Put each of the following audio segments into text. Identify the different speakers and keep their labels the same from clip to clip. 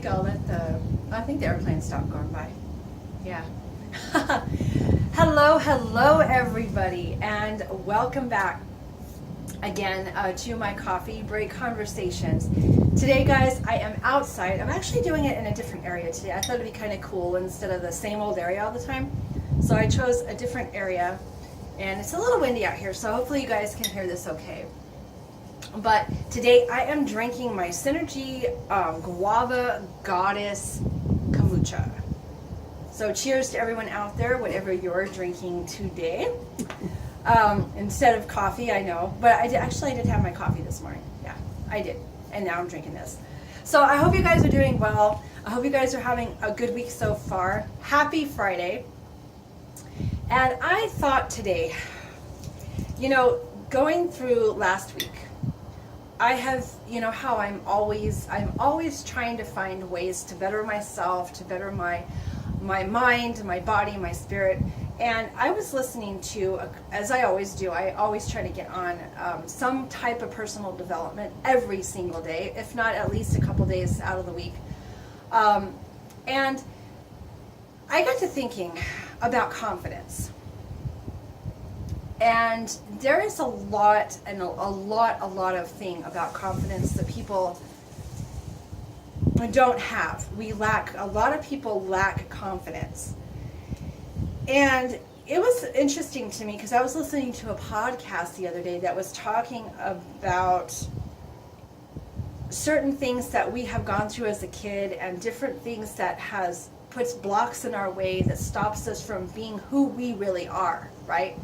Speaker 1: think I think the airplane stopped going by. Yeah. Hello everybody, and welcome back again to my coffee break conversations. Today, guys, I am outside. I'm actually doing it in a different area today. I thought it'd be kind of cool instead of the same old area all the time. So I chose a different area, and it's a little windy out here, so hopefully you guys can hear this okay. But today I am drinking my Synergy Guava Goddess Kombucha. So cheers to everyone out there, whatever you're drinking today. Instead of coffee, I know, but I did have my coffee this morning. Yeah, I did, and now I'm drinking this. So I hope you guys are doing well. I hope you guys are having a good week so far. Happy Friday. And I thought today, going through last week, I have, how I'm always trying to find ways to better myself, to better my mind, my body, my spirit. And I was listening to, as I always do, I always try to get on some type of personal development every single day, if not at least a couple days out of the week. And I got to thinking about confidence. And there is a lot of thing about confidence that people don't have. A lot of people lack confidence. And it was interesting to me because I was listening to a podcast the other day that was talking about certain things that we have gone through as a kid and different things that puts blocks in our way that stops us from being who we really are, right?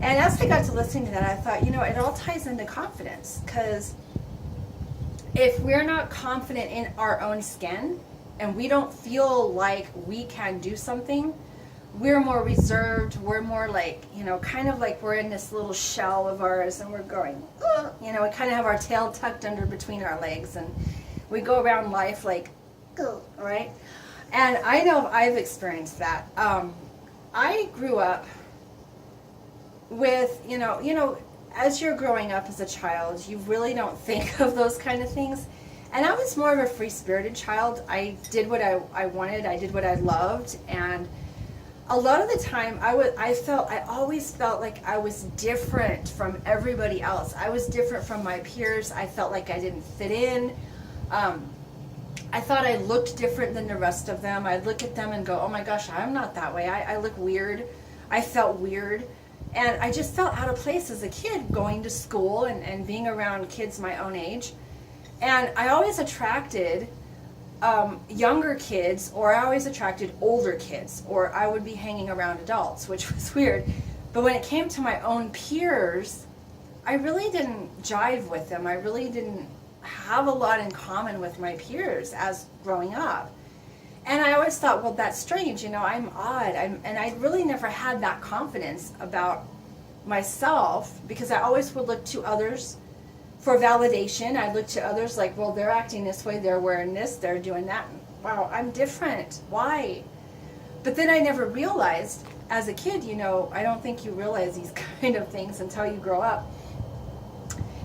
Speaker 1: And as I got to listening to that, I thought, it all ties into confidence, because if we're not confident in our own skin and we don't feel like we can do something, we're more reserved, we're more like, kind of like we're in this little shell of ours and we're going, we kind of have our tail tucked under between our legs and we go around life like, right? And I know I've experienced that. I grew up with, as you're growing up as a child, you really don't think of those kind of things. And I was more of a free-spirited child. I did what I wanted, I did what I loved, and a lot of the time I always felt like I was different from everybody else. I was different from my peers. I felt like I didn't fit in. I thought I looked different than the rest of them. I'd look at them and go, oh my gosh, I'm not that way. I look weird. I felt weird. And I just felt out of place as a kid going to school and being around kids my own age. And I always attracted younger kids, or I always attracted older kids, or I would be hanging around adults, which was weird. But when it came to my own peers, I really didn't jive with them. I really didn't have a lot in common with my peers as growing up. And I always thought, well, that's strange, I'm odd. And I really never had that confidence about myself, because I always would look to others for validation. I looked to others like, well, they're acting this way, they're wearing this, they're doing that. Wow, I'm different. Why? But then I never realized, as a kid, I don't think you realize these kind of things until you grow up.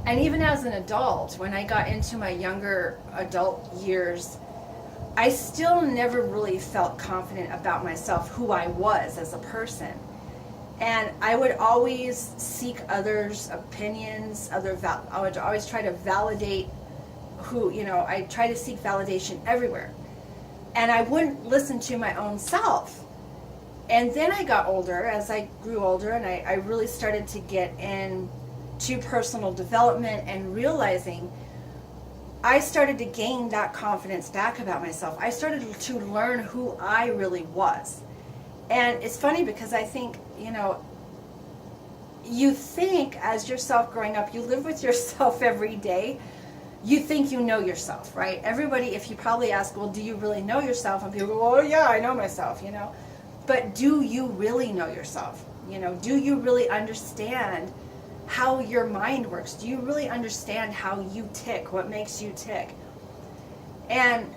Speaker 1: And even as an adult, when I got into my younger adult years, I still never really felt confident about myself, who I was as a person. And I would always seek others' opinions, I would always try to validate I try to seek validation everywhere. And I wouldn't listen to my own self. And then I got older, as I grew older, and I really started to get into personal development and realizing I started to gain that confidence back about myself. I started to learn who I really was. And it's funny because I think, you think as yourself growing up, you live with yourself every day. You think you know yourself, right? Everybody, if you probably ask, well, do you really know yourself? And people go, well, yeah, I know myself, But do you really know yourself? Do you really understand how your mind works? Do you really understand how you tick, what makes you tick? And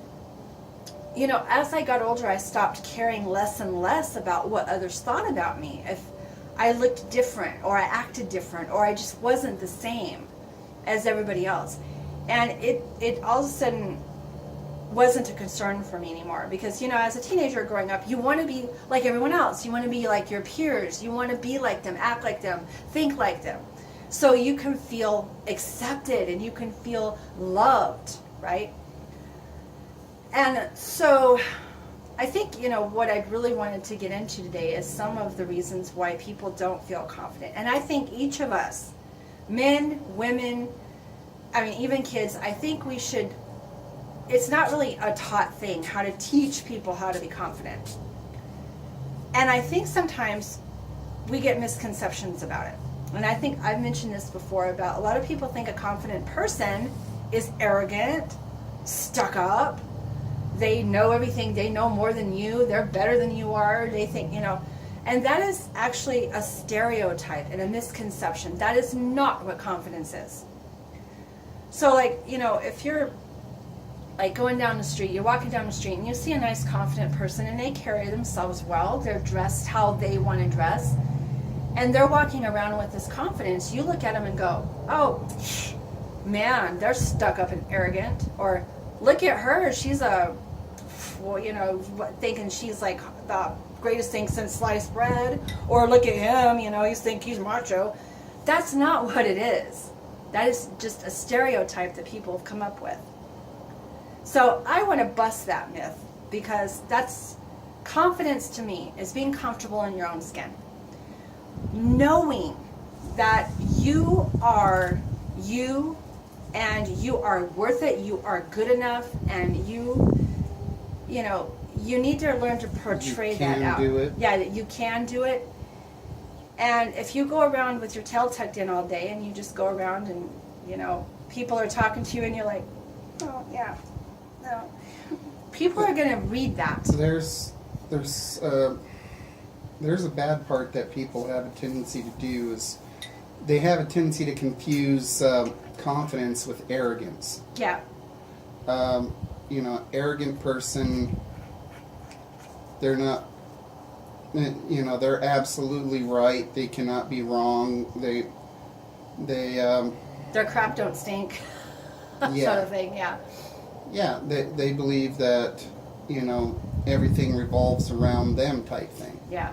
Speaker 1: as I got older, I stopped caring less and less about what others thought about me. If I looked different, or I acted different, or I just wasn't the same as everybody else. And it all of a sudden wasn't a concern for me anymore, because as a teenager growing up, you want to be like everyone else. You want to be like your peers. You want to be like them, act like them, think like them, so you can feel accepted and you can feel loved, right? And so I think what I really wanted to get into today is some of the reasons why people don't feel confident. And I think each of us, men, women, even kids, I think we should, it's not really a taught thing how to teach people how to be confident. And I think sometimes we get misconceptions about it. And I think I've mentioned this before about a lot of people think a confident person is arrogant, stuck up, they know everything, they know more than you, they're better than you are, they think, and that is actually a stereotype and a misconception. That is not what confidence is. So if you're going down the street, you're walking down the street and you see a nice confident person and they carry themselves well, they're dressed how they want to dress, and they're walking around with this confidence, you look at them and go, oh, man, they're stuck up and arrogant. Or look at her, she's thinking she's like the greatest thing since sliced bread. Or look at him, you think he's macho. That's not what it is. That is just a stereotype that people have come up with. So I want to bust that myth, because that's confidence to me, is being comfortable in your own skin. Knowing that you are you, and you are worth it, you are good enough, and you need to learn to portray that out. You can do it. Yeah, that you can do it. And if you go around with your tail tucked in all day and you just go around and, people are talking to you and you're like, oh, yeah, no. People are going to read that.
Speaker 2: There's a bad part that people have a tendency to do is they have a tendency to confuse confidence with arrogance.
Speaker 1: Yeah.
Speaker 2: Arrogant person, they're not, they're absolutely right. They cannot be wrong.
Speaker 1: Their crap don't stink.
Speaker 2: Yeah.
Speaker 1: Sort of thing, yeah.
Speaker 2: Yeah, they believe that, everything revolves around them type thing.
Speaker 1: Yeah.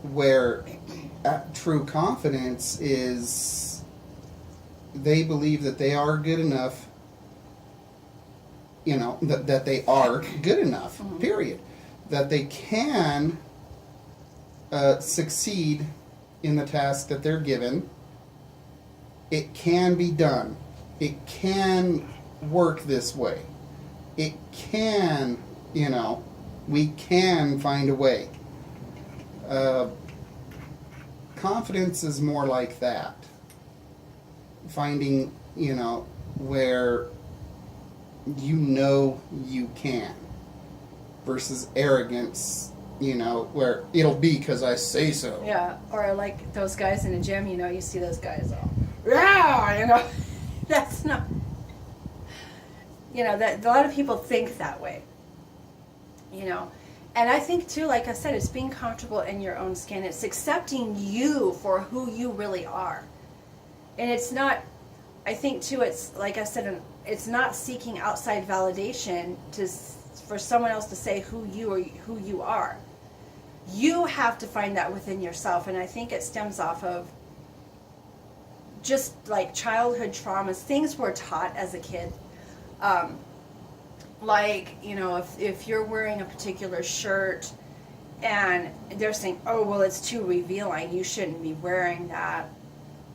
Speaker 2: Where true confidence is they believe that they are good enough, that they are good enough, mm-hmm. period. That they can succeed in the task that they're given. It can be done. It can work this way. It can, we can find a way. Confidence is more like that. Finding, where you can. Versus arrogance, where it'll be because I say so.
Speaker 1: Yeah, or like those guys in the gym, you see those guys all, yeah, that's not, that a lot of people think that way, And I think too, like I said, it's being comfortable in your own skin. It's accepting you for who you really are. And it's not, I think too, it's like I said, it's not seeking outside validation for someone else to say who you are. You have to find that within yourself. And I think it stems off of just like childhood traumas, things we're taught as a kid. If you're wearing a particular shirt and they're saying, oh, well, it's too revealing, you shouldn't be wearing that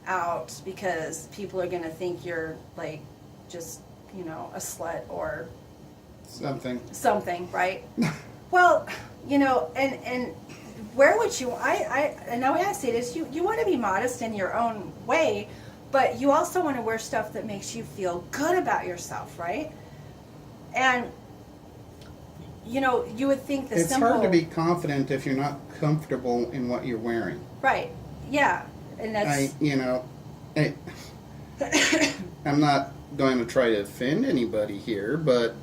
Speaker 1: out because people are going to think you're like just, a slut or something, right? Well, and where would you, and the way I see it is you want to be modest in your own way, but you also want to wear stuff that makes you feel good about yourself, right? And, you would think the
Speaker 2: It's hard to be confident if you're not comfortable in what you're wearing.
Speaker 1: Right, yeah. And that's...
Speaker 2: I'm not going to try to offend anybody here, but,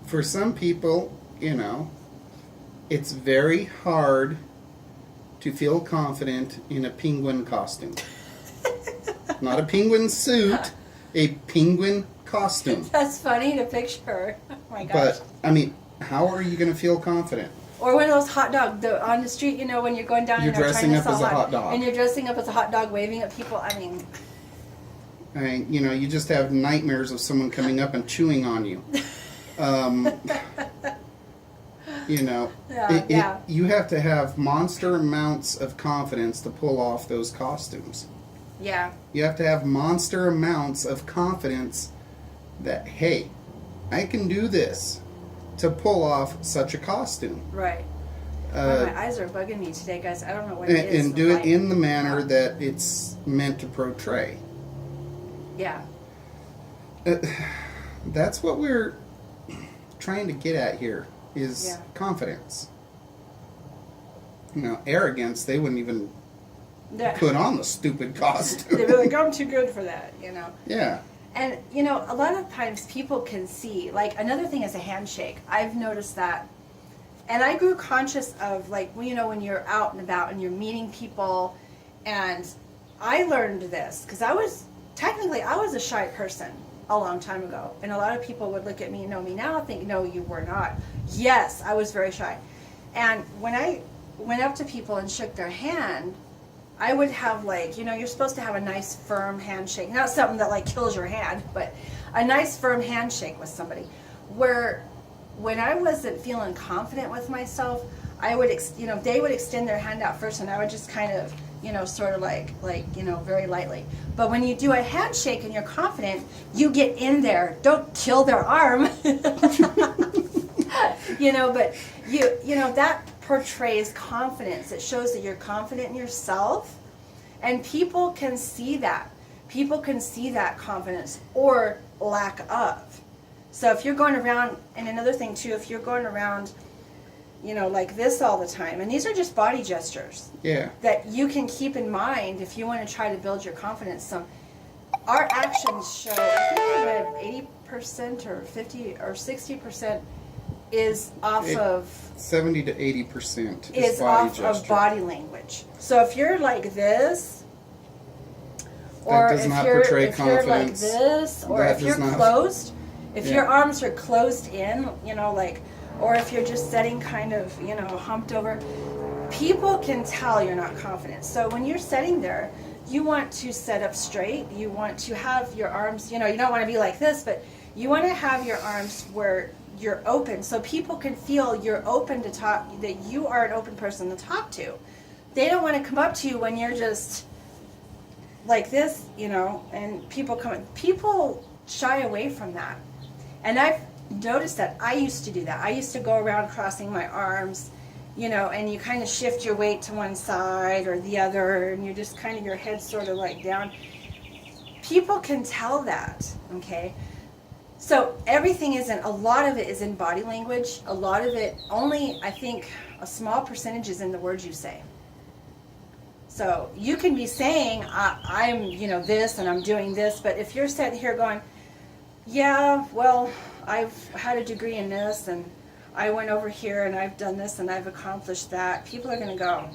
Speaker 2: for some people, it's very hard to feel confident in a penguin costume. Not a penguin suit, a penguin costume.
Speaker 1: That's funny to picture. Oh my gosh.
Speaker 2: But, I mean, how are you going to feel confident?
Speaker 1: Or one of those hot dog on the street, you know, when you're going down
Speaker 2: You're
Speaker 1: and they're trying
Speaker 2: dressing
Speaker 1: to
Speaker 2: up
Speaker 1: sell
Speaker 2: as a hot dog.
Speaker 1: and you're dressing up as a hot dog waving at people. I mean,
Speaker 2: You know, you just have nightmares of someone coming up and chewing on you. You know, you have to have monster amounts of confidence to pull off those costumes.
Speaker 1: yeah.
Speaker 2: You have to have monster amounts of confidence that, hey, I can do this to pull off such a costume.
Speaker 1: Right. My eyes are bugging me today, guys. I don't know what it is.
Speaker 2: And do it in the manner that it's meant to portray.
Speaker 1: Yeah.
Speaker 2: That's what we're trying to get at here is confidence. You know, arrogance, they wouldn't even put on the stupid costume.
Speaker 1: They'd be like, I'm too good for that, you know.
Speaker 2: Yeah.
Speaker 1: And, you know, a lot of times people can see, like, another thing is a handshake. I've noticed that. And I grew conscious of, like, you know, when you're out and about and you're meeting people. And I learned this because I was a shy person a long time ago. And a lot of people would look at me and know me now and think, no, you were not. Yes, I was very shy. And when I went up to people and shook their hand, I would have, like, you know, you're supposed to have a nice firm handshake. Not something that, like, kills your hand, but a nice firm handshake with somebody. Where when I wasn't feeling confident with myself, I would, you know, they would extend their hand out first and I would just kind of, you know, sort of like, you know, very lightly. But when you do a handshake and you're confident, you get in there. Don't kill their arm. You know, but you know, that portrays confidence. It shows that you're confident in yourself, and people can see that. People can see that confidence or lack of. So if you're going around, and another thing too, if you're going around, you know, like this all the time, and these are just body gestures.
Speaker 2: Yeah.
Speaker 1: That you can keep in mind if you want to try to build your confidence. So our actions show, I think 80% or 50 or 60% is off of
Speaker 2: 70 to 80%
Speaker 1: is
Speaker 2: body
Speaker 1: off
Speaker 2: gesture.
Speaker 1: of body language. So if you're like this, or
Speaker 2: that does
Speaker 1: if
Speaker 2: not
Speaker 1: you're
Speaker 2: portray
Speaker 1: if you're like
Speaker 2: confidence.
Speaker 1: this, or
Speaker 2: That
Speaker 1: if you're
Speaker 2: does not-
Speaker 1: closed, if
Speaker 2: Yeah.
Speaker 1: your arms are closed in, you know, like, or if you're just sitting kind of, you know, humped over, people can tell you're not confident. So when you're sitting there, you want to sit up straight. You want to have your arms, you know, you don't want to be like this, but you want to have your arms where you're open, so people can feel you're open to talk, that you are an open person to talk to. They don't want to come up to you when you're just like this, you know, and people shy away from that. And I've noticed that. I used to do that. I used to go around crossing my arms, you know, and you kind of shift your weight to one side or the other, and you're just kind of, your head sort of like down. People can tell that, okay? So everything a lot of it is in body language. A lot of it, only, I think, a small percentage is in the words you say. So you can be saying, I'm, you know, this and I'm doing this, but if you're sitting here going, yeah, well, I've had a degree in this and I went over here and I've done this and I've accomplished that, people are going to go.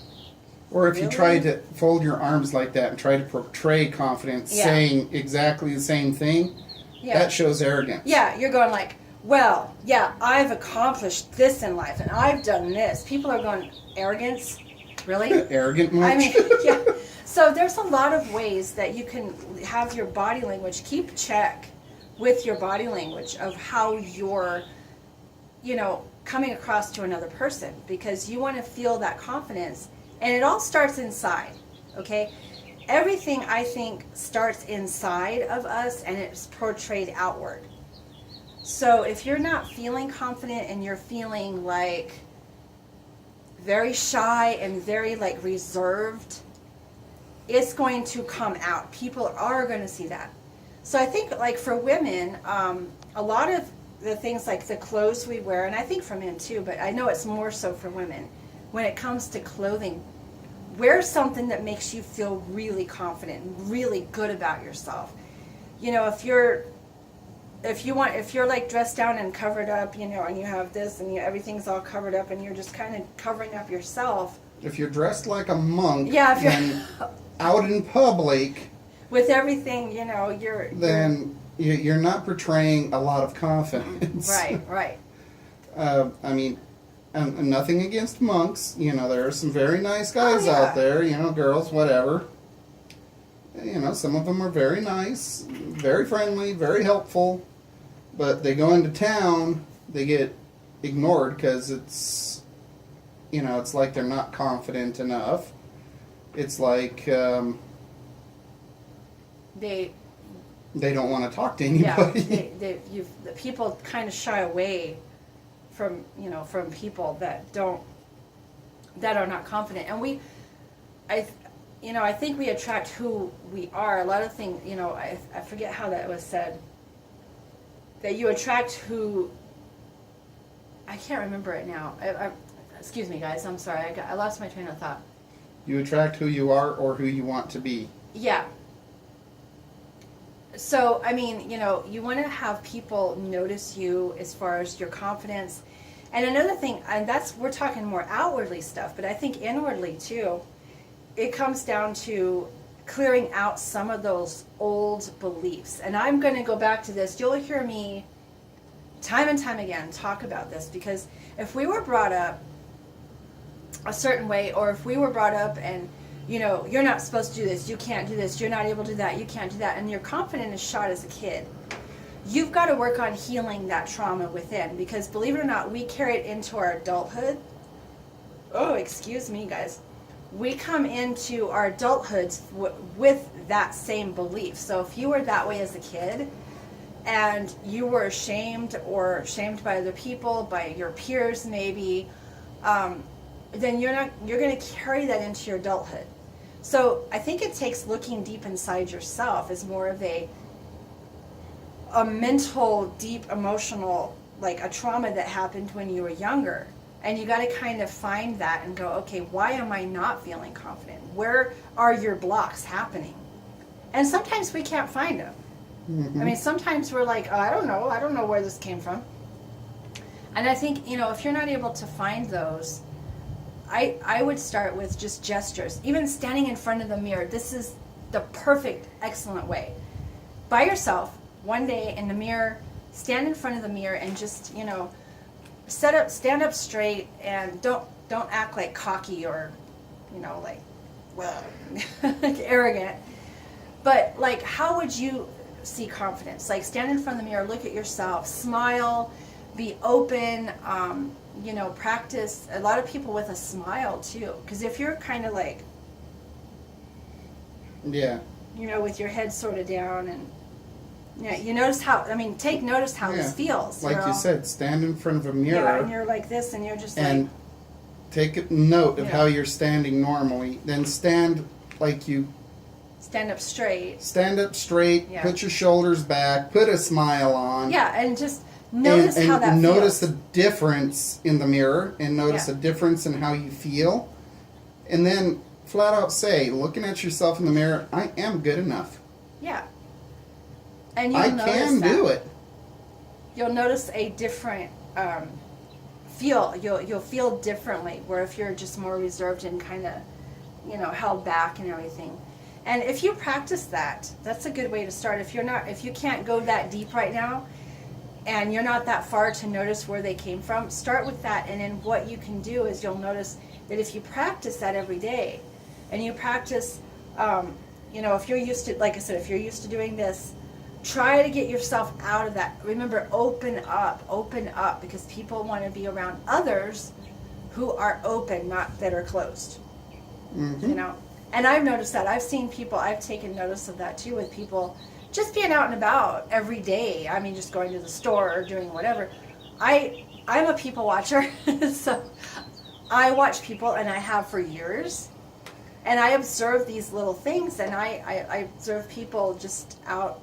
Speaker 2: Or if you
Speaker 1: Really?
Speaker 2: try to fold your arms like that and try to portray confidence, saying exactly the same thing, that shows arrogance.
Speaker 1: Yeah, you're going like, well, yeah, I've accomplished this in life and I've done this. People are going, arrogance? Really?
Speaker 2: Arrogant much?
Speaker 1: I mean, yeah. So there's a lot of ways that you can have your body language, keep check with your body language of how you're, you know, coming across to another person, because you want to feel that confidence. And it all starts inside, okay? Everything, I think, starts inside of us and it's portrayed outward. So if you're not feeling confident and you're feeling like very shy and very like reserved, it's going to come out. People are going to see that. So I think like for women, a lot of the things like the clothes we wear, and I think for men too, but I know it's more so for women, when it comes to clothing, wear something that makes you feel really confident and really good about yourself. You know, if you're like dressed down and covered up, you know, and you have this and everything's all covered up and you're just kind of covering up yourself.
Speaker 2: If you're dressed like a monk
Speaker 1: Yeah, if you're
Speaker 2: and out in public,
Speaker 1: with everything, you know,
Speaker 2: then you're not portraying a lot of confidence.
Speaker 1: Right.
Speaker 2: I mean, nothing against monks. You know, there are some very nice guys
Speaker 1: Oh, yeah.
Speaker 2: out there. You know, girls, whatever. You know, some of them are very nice, very friendly, very helpful. But they go into town, they get ignored because it's, you know, it's like they're not confident enough. It's like
Speaker 1: They
Speaker 2: don't want to talk to
Speaker 1: yeah,
Speaker 2: anybody.
Speaker 1: the people kind of shy away from, you know, from people that are not confident. And I think we attract who we are. A lot of things, you know, I forget how that was said, that you attract who, I can't remember it now. Excuse me, guys, I'm sorry, I lost my train of thought.
Speaker 2: You attract who you are or who you want to be.
Speaker 1: Yeah. So, I mean, you know, you want to have people notice you as far as your confidence. And another thing, and we're talking more outwardly stuff, but I think inwardly too, it comes down to clearing out some of those old beliefs. And I'm going to go back to this. You'll hear me time and time again talk about this, because if we were brought up a certain way, or if we were brought up and, you know, you're not supposed to do this, you can't do this, you're not able to do that, you can't do that, and your confidence is shot as a kid, you've got to work on healing that trauma within, because believe it or not, we carry it into our adulthood. Oh, excuse me, guys. We come into our adulthoods with that same belief. So if you were that way as a kid, and you were ashamed by other people, by your peers maybe, then you're going to carry that into your adulthood. So I think it takes looking deep inside yourself as more of a mental, deep, emotional, like a trauma that happened when you were younger. And you got to kind of find that and go, okay, why am I not feeling confident? Where are your blocks happening? And sometimes we can't find them.
Speaker 2: Mm-hmm.
Speaker 1: I mean, sometimes we're like, oh, I don't know where this came from. And I think, you know, if you're not able to find those, I would start with just gestures. Even standing in front of the mirror, this is the perfect, excellent way. By yourself, one day in the mirror, stand in front of the mirror and just, you know, stand up straight, and don't act like cocky or, you know, like, well, like arrogant. But like, how would you see confidence? Like, stand in front of the mirror, look at yourself, smile, be open, you know, practice a lot of people with a smile too. Because if you're kind of like,
Speaker 2: yeah,
Speaker 1: you know, with your head sort of down, and yeah, you notice take notice how this feels.
Speaker 2: Like you said, stand in front of a mirror.
Speaker 1: Yeah, and you're like this, and you're just
Speaker 2: and take a note of how you're standing normally. Then stand like you.
Speaker 1: Stand up straight.
Speaker 2: Stand up straight. Yeah. Put your shoulders back. Put a smile on.
Speaker 1: Yeah, and just notice how that feels.
Speaker 2: Notice the difference in the mirror, and notice the difference in how you feel. And then flat out say, looking at yourself in the mirror, I am good enough.
Speaker 1: Yeah. And
Speaker 2: I can do it.
Speaker 1: You'll notice a different feel. You'll feel differently. Where if you're just more reserved and kind of, you know, held back and everything. And if you practice that, that's a good way to start. If you can't go that deep right now, and you're not that far to notice where they came from, start with that. And then what you can do is you'll notice that if you practice that every day, and you practice, you know, if you're used to, like I said, if you're used to doing this, try to get yourself out of that. Remember, open up, because people want to be around others who are open, not that are closed.
Speaker 2: Mm-hmm.
Speaker 1: You know, and I've noticed that. I've seen people, I've taken notice of that too, with people just being out and about every day. I mean, just going to the store or doing whatever. I'm a people watcher, so I watch people, and I have for years. And I observe these little things, and I observe people just out.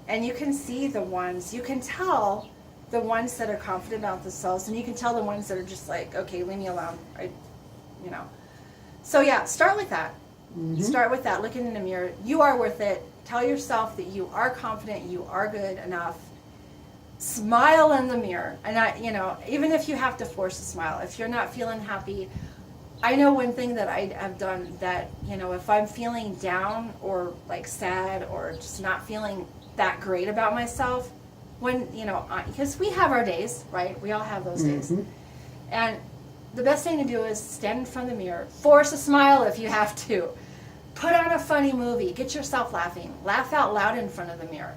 Speaker 1: And you can see you can tell the ones that are confident about themselves, and you can tell the ones that are just like, okay, leave me alone. You know. So yeah, start with that. Mm-hmm. Start with that, looking in the mirror. You are worth it. Tell yourself that you are confident, you are good enough. Smile in the mirror. And you know, even if you have to force a smile, if you're not feeling happy, I know one thing that I've done that, if I'm feeling down or like sad or just not feeling that great about myself, when, because we have our days, right? We all have those days. And the best thing to do is stand in front of the mirror, force a smile if you have to, put on a funny movie, get yourself laughing, laugh out loud in front of the mirror.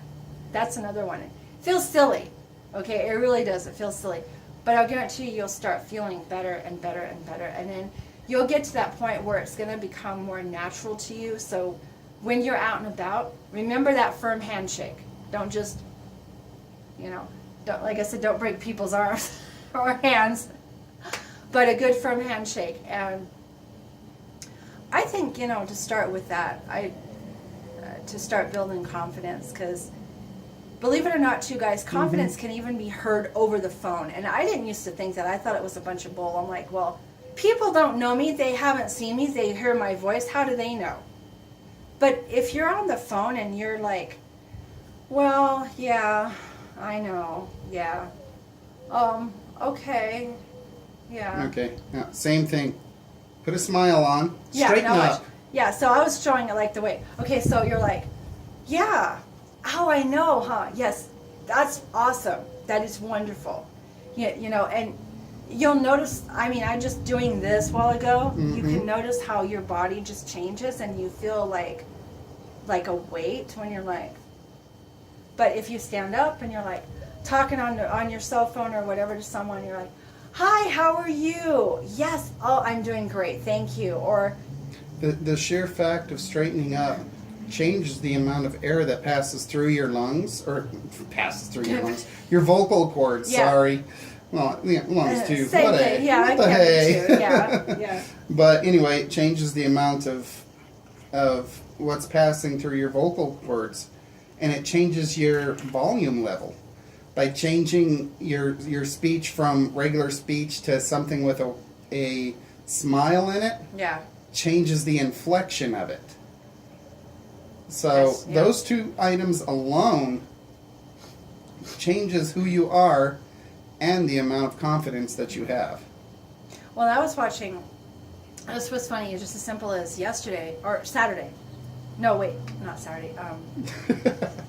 Speaker 1: That's another one. It feels silly, okay? It really does. It feels silly. But I'll guarantee you, you'll start feeling better and better and better. And then you'll get to that point where it's going to become more natural to you. So when you're out and about, remember that firm handshake. Don't just, don't, like I said, don't break people's arms or hands, but a good firm handshake. And I think, to start with that, to start building confidence, because believe it or not, too, guys, confidence can even be heard over the phone. And I didn't used to think that. I thought it was a bunch of bull. I'm like, well, people don't know me. They haven't seen me. They hear my voice. How do they know? But if you're on the phone and you're like, well, yeah, I know, yeah, okay, yeah.
Speaker 2: Okay, yeah, same thing. Put a smile on, straighten up.
Speaker 1: Yeah, so I was showing it like the way, okay, so you're like, yeah, oh, I know, huh? Yes, that's awesome. That is wonderful. And you'll notice, I'm just doing this a while ago. You can notice how your body just changes and you feel like a weight when you're like, but if you stand up and you're like talking on your cell phone or whatever to someone, you're like, hi, how are you? Yes, oh, I'm doing great, thank you. Or
Speaker 2: the sheer fact of straightening up changes the amount of air that passes through your lungs, your vocal cords, sorry. Well, yeah, lungs too.
Speaker 1: Same
Speaker 2: what
Speaker 1: thing.
Speaker 2: a,
Speaker 1: Yeah,
Speaker 2: what
Speaker 1: I
Speaker 2: the
Speaker 1: get
Speaker 2: hey.
Speaker 1: it too. Yeah.
Speaker 2: But anyway, it changes the amount of what's passing through your vocal cords, and it changes your volume level by changing your speech from regular speech to something with a smile in it.
Speaker 1: Yeah.
Speaker 2: Changes the inflection of it. So those two items alone changes who you are and the amount of confidence that you have.
Speaker 1: Well, I was watching, this was funny, it's just as simple as yesterday, or Saturday. No, wait, not Saturday.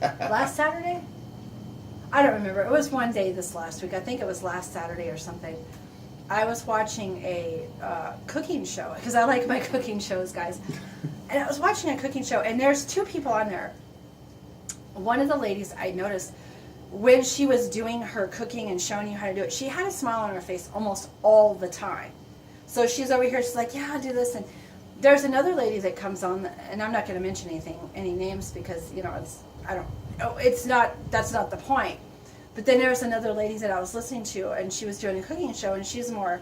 Speaker 1: Last Saturday? I don't remember. It was one day this last week. I think it was last Saturday or something. I was watching a cooking show, because I like my cooking shows, guys. And I was watching a cooking show, and there's two people on there. One of the ladies, I noticed, when she was doing her cooking and showing you how to do it, she had a smile on her face almost all the time. So she's over here, she's like, yeah, I'll do this. And there's another lady that comes on, and I'm not going to mention any names, because, that's not the point. But then there's another lady that I was listening to, and she was doing a cooking show, and she's more,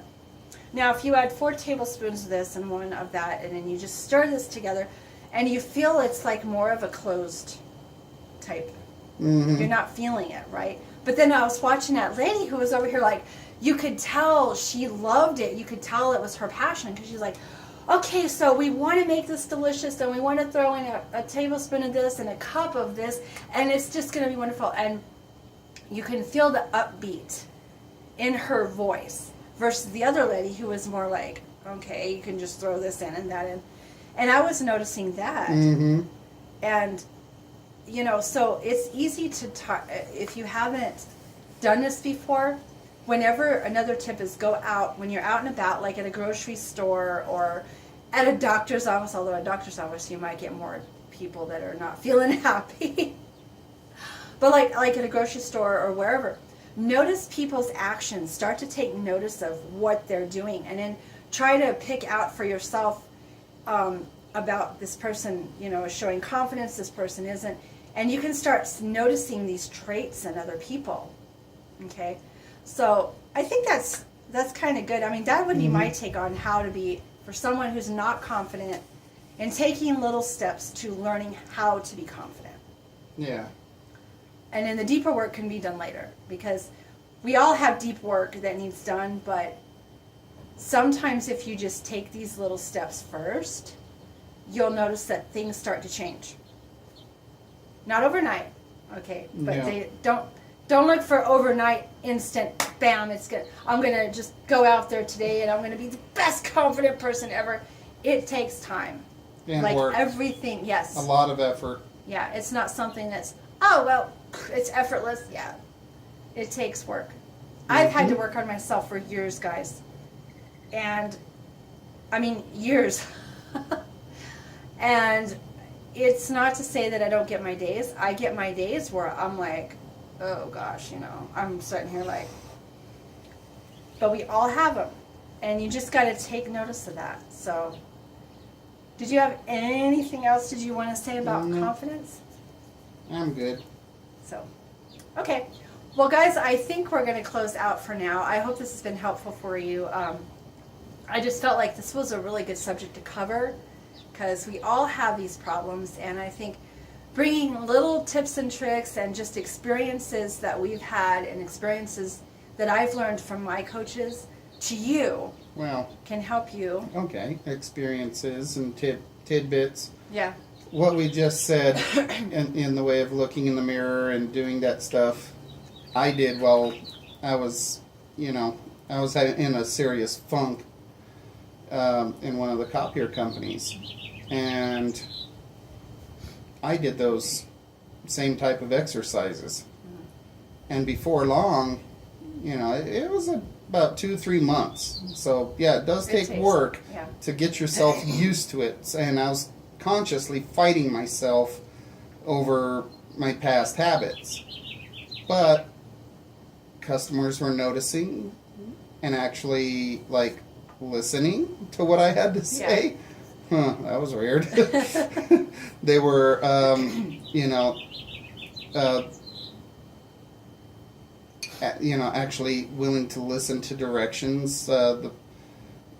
Speaker 1: now if you add 4 tablespoons of this and 1 of that, and then you just stir this together, and you feel it's like more of a closed type. You're not feeling it, right? But then I was watching that lady who was over here, like, you could tell she loved it. You could tell it was her passion, because she's like, okay, so we want to make this delicious, and we want to throw in a tablespoon of this and a cup of this, and it's just going to be wonderful. And you can feel the upbeat in her voice versus the other lady who was more like, okay, you can just throw this in and that in. And I was noticing that. And, so it's easy to talk, if you haven't done this before, whenever, another tip is go out, when you're out and about, like at a grocery store or at a doctor's office, although at a doctor's office you might get more people that are not feeling happy. But like at a grocery store or wherever, notice people's actions. Start to take notice of what they're doing, and then try to pick out for yourself about this person, is showing confidence, this person isn't. And you can start noticing these traits in other people. Okay? So I think that's kind of good. I mean, that would be my take on how to be, for someone who's not confident, and taking little steps to learning how to be confident.
Speaker 2: Yeah.
Speaker 1: And then the deeper work can be done later, because we all have deep work that needs done, but sometimes if you just take these little steps first, you'll notice that things start to change. Not overnight, okay, but they don't look for overnight instant bam, I'm gonna just go out there today and I'm gonna be the best confident person ever. It takes time.
Speaker 2: And
Speaker 1: like
Speaker 2: work.
Speaker 1: everything, yes.
Speaker 2: A lot of effort.
Speaker 1: Yeah, it's not something that's, oh, well, it's effortless. Yeah, it takes work. I've had to work on myself for years, guys. And, I mean, years. And it's not to say that I don't get my days. I get my days where I'm like, oh, gosh, I'm sitting here like, but we all have them. And you just got to take notice of that. So, did you have anything else did you want to say about confidence?
Speaker 2: I'm good.
Speaker 1: So, okay. Well, guys, I think we're going to close out for now. I hope this has been helpful for you. I just felt like this was a really good subject to cover because we all have these problems, and I think bringing little tips and tricks and just experiences that we've had and experiences that I've learned from my coaches to you can help you.
Speaker 2: Okay, experiences and tidbits.
Speaker 1: Yeah.
Speaker 2: What we just said in the way of looking in the mirror and doing that stuff, I did while I was, in a serious funk in one of the copier companies. And I did those same type of exercises. And before long, it was about 2-3 months. So, yeah, it does take work to get yourself used to it. And I was consciously fighting myself over my past habits. But customers were noticing and actually, listening to what I had to say. Huh, that was weird. They were, actually willing to listen to directions. The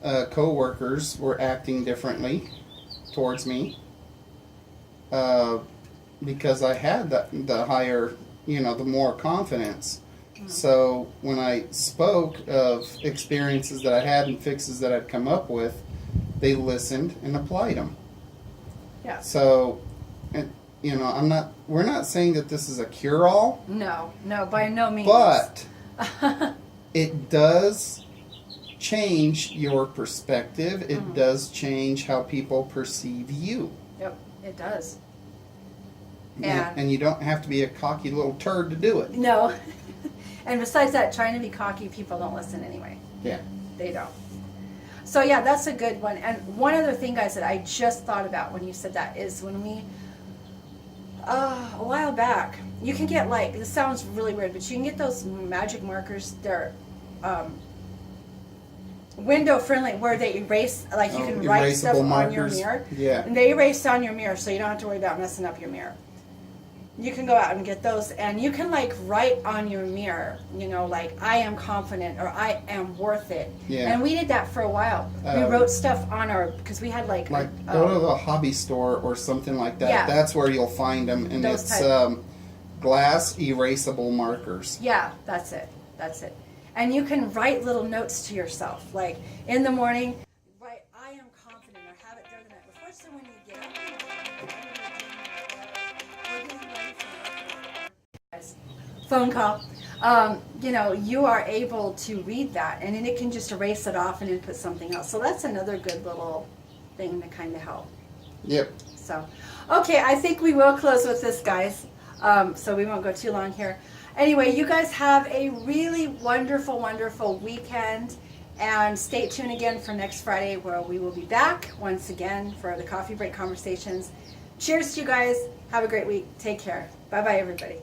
Speaker 2: co-workers were acting differently towards me because I had the higher, the more confidence. So when I spoke of experiences that I had and fixes that I'd come up with, they listened and applied them.
Speaker 1: Yeah.
Speaker 2: So, we're not saying that this is a cure-all.
Speaker 1: No, by no means.
Speaker 2: But it does change your perspective. It does change how people perceive you.
Speaker 1: Yep, it does.
Speaker 2: And you don't have to be a cocky little turd to do it.
Speaker 1: No. And besides that, trying to be cocky, people don't listen anyway.
Speaker 2: Yeah.
Speaker 1: They don't. So yeah, that's a good one. And one other thing, guys, that I just thought about when you said that is when we, a while back, you can get this sounds really weird, but you can get those magic markers. They're window friendly, where they erase, you can write stuff on your mirror.
Speaker 2: Yeah.
Speaker 1: And they erase on your mirror, so you don't have to worry about messing up your mirror. You can go out and get those, and you can write on your mirror, I am confident or I am worth it. Yeah. And we did that for a while. We wrote stuff on because we had
Speaker 2: go to the hobby store or something like that. Yeah. That's where you'll find them, and it's glass erasable markers.
Speaker 1: Yeah, that's it. And you can write little notes to yourself, in the morning, write I am confident, or have it there the night before, so when you get up. Phone call, you are able to read that, and then it can just erase it off and input something else. So that's another good little thing to kind of help.
Speaker 2: Yep.
Speaker 1: So, okay, I think we will close with this, guys. So we won't go too long here. Anyway, you guys have a really wonderful, wonderful weekend, and stay tuned again for next Friday, where we will be back once again for the Coffee Break Conversations. Cheers to you guys. Have a great week. Take care. Bye-bye, everybody.